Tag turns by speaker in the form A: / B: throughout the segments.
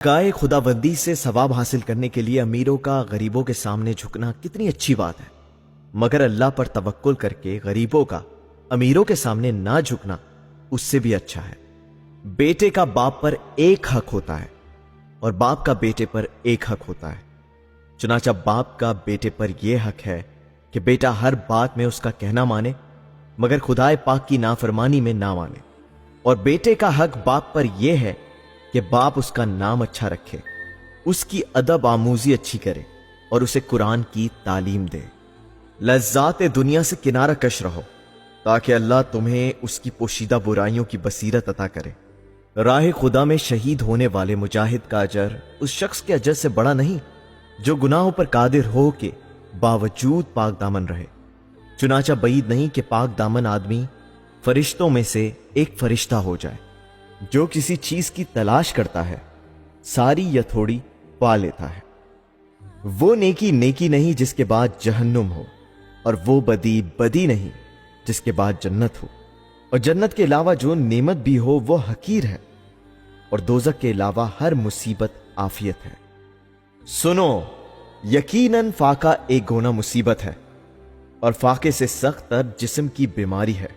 A: गाय खुदाबंदी से सवाब हासिल करने के लिए अमीरों का गरीबों के सामने झुकना कितनी अच्छी बात है, मगर अल्लाह पर तवक्कुल करके गरीबों का अमीरों के सामने ना झुकना उससे भी अच्छा है। बेटे का बाप पर एक हक होता है और बाप का बेटे पर एक हक होता है। चुनाचा बाप का बेटे पर यह हक है कि बेटा हर बात में उसका कहना माने, मगर खुदाए पाक की नाफरमानी में ना माने। और बेटे का हक बाप पर यह है कि बाप उसका नाम अच्छा रखे, उसकी अदब आमूजी अच्छी करे और उसे कुरान की तालीम दे। लज्जात दुनिया से किनारा कश रहो ताकि अल्लाह तुम्हें उसकी पोशीदा बुराइयों की बसीरत अता करे। राह खुदा में शहीद होने वाले मुजाहिद का अजर उस शख्स के अजर से बड़ा नहीं जो गुनाहों पर कादिर हो के बावजूद पाक दामन रहे। चुनाचा बईद नहीं कि पाक दामन आदमी फरिश्तों में से एक फरिश्ता हो जाए। जो किसी चीज की तलाश करता है सारी या थोड़ी पा लेता है। वो नेकी नेकी नहीं जिसके बाद जहन्नुम हो, और वो बदी बदी नहीं जिसके बाद जन्नत हो। और जन्नत के अलावा जो नेमत भी हो वो हकीर है, और दोजख के अलावा हर मुसीबत आफियत है। सुनो, यकीनन फाका एक गोना मुसीबत है, और फाके से सख्त तर जिस्म की बीमारी है,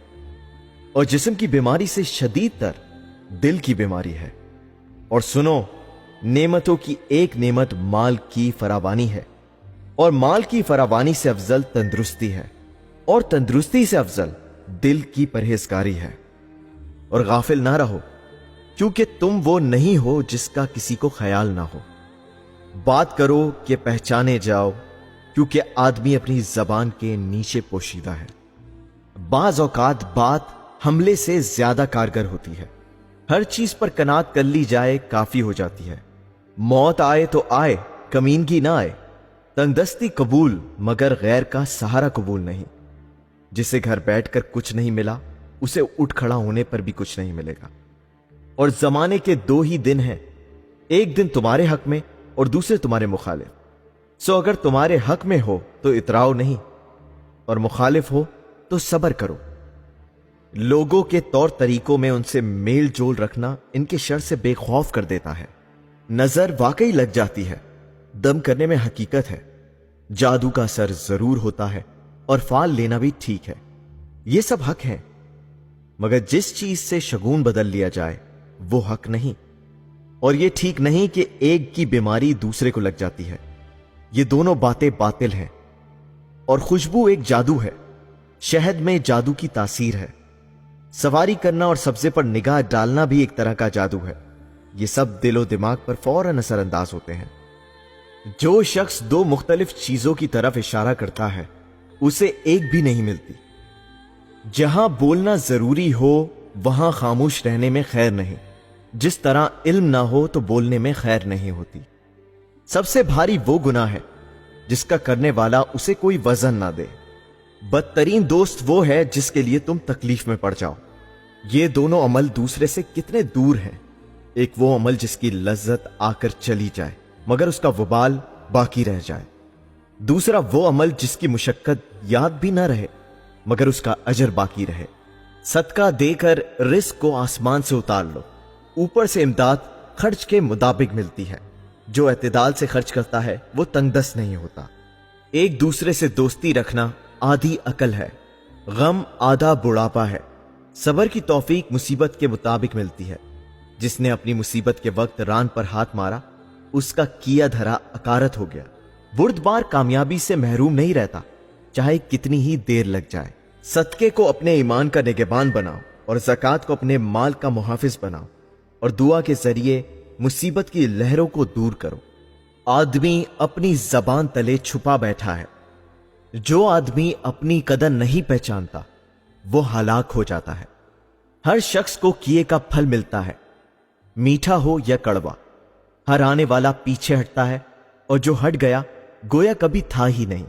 A: और जिस्म की बीमारी से शदीद तर दिल की बीमारी है। और सुनो, नेमतों की एक नेमत माल की फरावानी है, और माल की फरावानी से अफजल तंदुरुस्ती है, और तंदुरुस्ती से अफजल दिल की परहेजगारी है। और गाफिल ना रहो, क्योंकि तुम वो नहीं हो जिसका किसी को ख्याल ना हो। बात करो कि पहचाने जाओ, क्योंकि आदमी अपनी जबान के नीचे पोशीदा है। बाज औकात बात हमले से ज्यादा कारगर होती है। हर चीज पर कनात कर ली जाए काफी हो जाती है। मौत आए तो आए, कमीनगी ना आए। तंगदस्ती कबूल, मगर गैर का सहारा कबूल नहीं। जिसे घर बैठकर कुछ नहीं मिला उसे उठ खड़ा होने पर भी कुछ नहीं मिलेगा। और जमाने के दो ही दिन हैं, एक दिन तुम्हारे हक में और दूसरे तुम्हारे मुखालिफ। सो अगर तुम्हारे हक में हो तो इतराओ नहीं, और मुखालिफ हो तो सब्र करो। लोगों के तौर तरीकों में उनसे मेल जोल रखना इनके शर से बेखौफ कर देता है। नजर वाकई लग जाती है, दम करने में हकीकत है। जादू का असर जरूर होता है, और फाल लेना भी ठीक है। ये सब हक है, मगर जिस चीज से शगुन बदल लिया जाए वो हक नहीं। और ये ठीक नहीं कि एक की बीमारी दूसरे को लग जाती है। ये दोनों बातें बातिल हैं। और खुशबू एक जादू है, शहद में जादू की तासीर है। सवारी करना और सब्जे पर निगाह डालना भी एक तरह का जादू है। ये सब दिलो दिमाग पर फौरन असरअंदाज होते हैं। जो शख्स दो मुख्तलिफ चीजों की तरफ इशारा करता है उसे एक भी नहीं मिलती। जहां बोलना जरूरी हो वहां खामोश रहने में खैर नहीं। जिस तरह इल्म ना हो तो बोलने में खैर नहीं होती। सबसे भारी वो गुनाह है जिसका करने वाला उसे कोई वजन ना दे। बदतरीन दोस्त वो है जिसके लिए तुम तकलीफ में पड़ जाओ। ये दोनों अमल दूसरे से कितने दूर हैं। एक वो अमल जिसकी लज्जत आकर चली जाए मगर उसका वबाल बाकी रह जाए। दूसरा वो अमल जिसकी मुशक्कत याद भी ना रहे मगर उसका अजर बाकी रहे। सदका देकर रिस्क को आसमान से उतार लो, ऊपर से इमदाद खर्च के मुताबिक मिलती है। जो एतदाल से खर्च करता है वो तंगदस्त नहीं होता। एक दूसरे से दोस्ती रखना आधी अकल है, गम आधा बुढ़ापा है। सबर की तौफीक मुसीबत के मुताबिक मिलती है। जिसने अपनी मुसीबत के वक्त रान पर हाथ मारा उसका किया धरा अकारत हो गया। बुर्दबार कामयाबी से महरूम नहीं रहता, चाहे कितनी ही देर लग जाए। सदके को अपने ईमान का निगहबान बनाओ और ज़कात को अपने माल का मुहाफिज बनाओ, और दुआ के जरिए मुसीबत की लहरों को दूर करो। आदमी अपनी जबान तले छुपा बैठा है। जो आदमी अपनी कदर नहीं पहचानता वो हलाक हो जाता है। हर शख्स को किए का फल मिलता है, मीठा हो या कड़वा। हर आने वाला पीछे हटता है, और जो हट गया गोया कभी था ही नहीं।